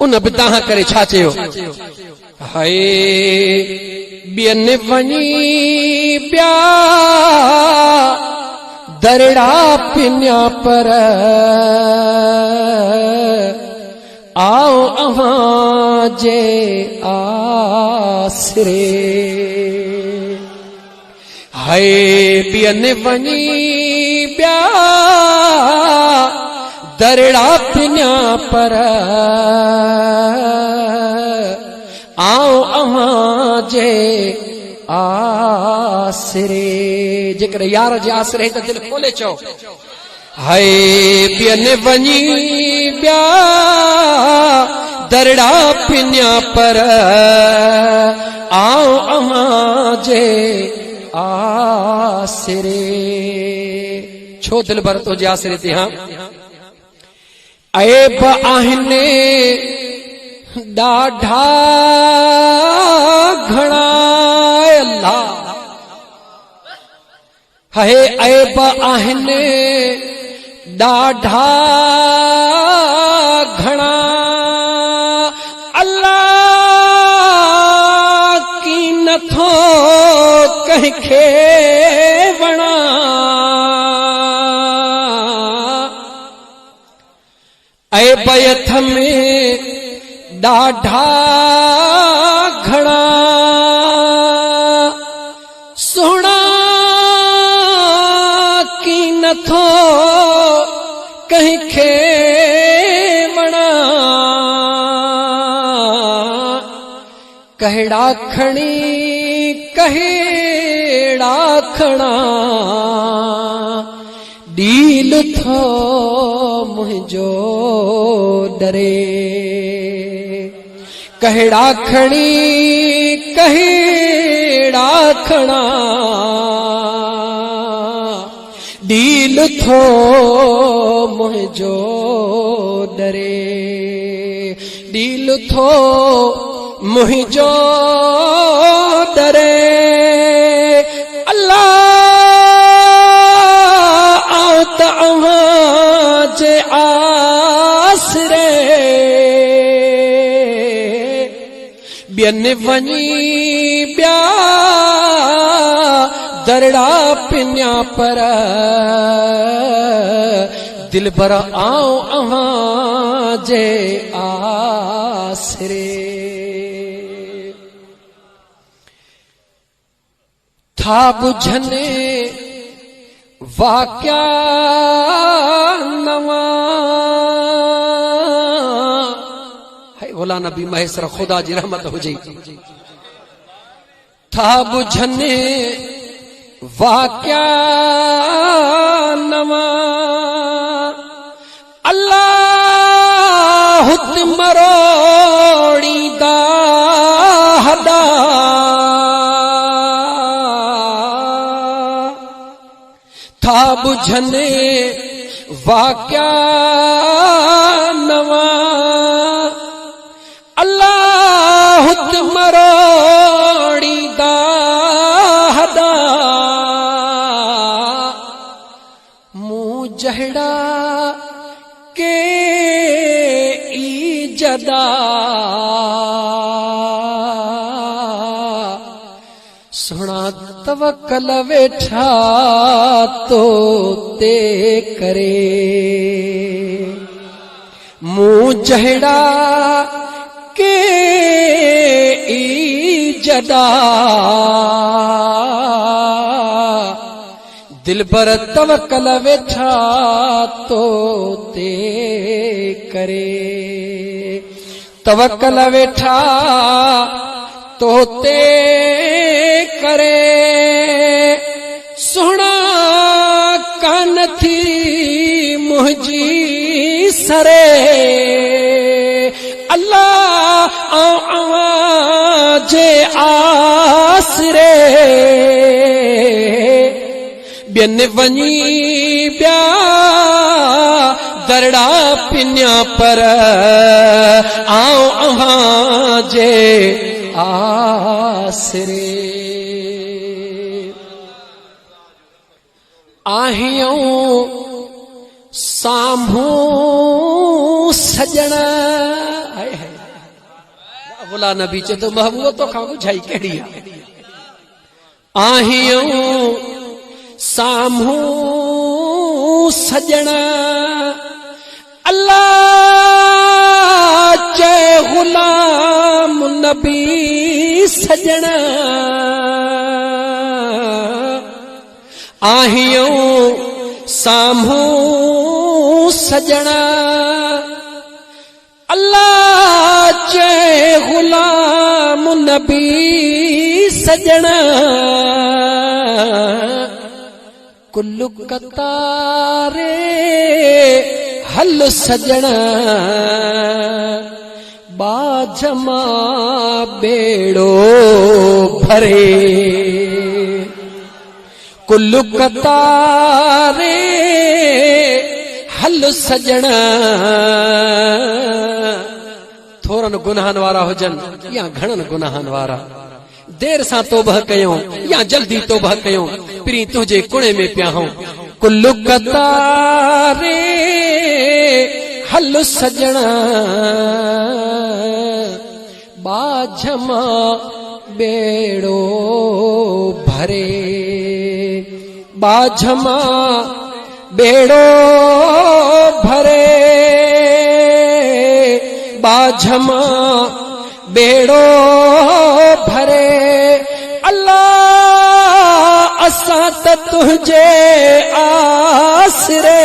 उन बि तव्हां करे छा चयो हाय ॿियनि वञी ॿिया दरड़ा पिन्या पर आओ अहां जे आसरे हाय ॿियनि वञी ॿिया दरड़ा पिन्या पर आओ अहां जे आसरे जेकर यार जे आसरे त दिल खोले चओ हाय ॿियनि वञी ॿिया दरड़ा पिन्या पर आओ अहां जे आसरे छो दिल भर तो जे आसरे ते हां ऐब आहिनि ॾाढा घणा अल्लाह हाय ऐब आहिनि ॾाढा घणा अल्लाह की नथो कंहिंखे वणा ऐब यथ में ॾाढा घणा सुहिणा की नथो कंहिंखे वणा कहिड़ा खणी कहिड़ा खणा दिल थो मुंहिंजो डरे कहिड़ा खणी कहिड़ा खणा दिल थो मुंहिंजो डरे दिल थो मुंहिंजो डरे अल्लाह आओ त अव्हां जे आसरे ॿियनि वञी ॿिया दरड़ा पिन्या पर दिल भर आओ अव्हां जे आसरे था बुझने वाक्या नवा बोला नबी महेश्वर खुदा जी रहमत हुजे था बुझने वाक्या नवा अल्लाह मरोड़ी दा हदा था बुझने वाक्या नवा अल्लाह मरोड़ी दा हदा मुंह जहड़ा के ई जदा सुना तवक्कल वेठा तो ते करे मुंह जहड़ा के ई जदा दिल पर तवक्कल वेठा तो ते करे तवक्कल वेठा तो ते करे सुना कान थी मुंहिंजी सरे अल्लाह जे आसरे ॿियनि वञी ॿिया दरड़ा पिन्या पर आओ अव्हां जे आसरे आहियूं साम्हूं सजण गुलाम नबी चे तो महबूब तो खा बुझाई कड़ी आहियूं सामू सजना अल्लाह चे गुलाम नबी सजना आहियूं सामू सजना अल्लाह चे गुलाम नबी सजना कुल्लू कतारे हल सजना बाजमा बेड़ो भरे कुल्लू कतारे हल सजना थोरन गुनाहन वारा हुजन या घणन गुनाहन वारा देर सां तौबह कयूं या जल्दी तौबह कयूं पिरी तुझे कुणे में पिया हूं कुल्लू कतारे हल सजना बाझमा बेड़ो भरे बाझमा बेड़ो भरे बाझमा बेड़ो भरे अल्लाह असां त तुझे आसरे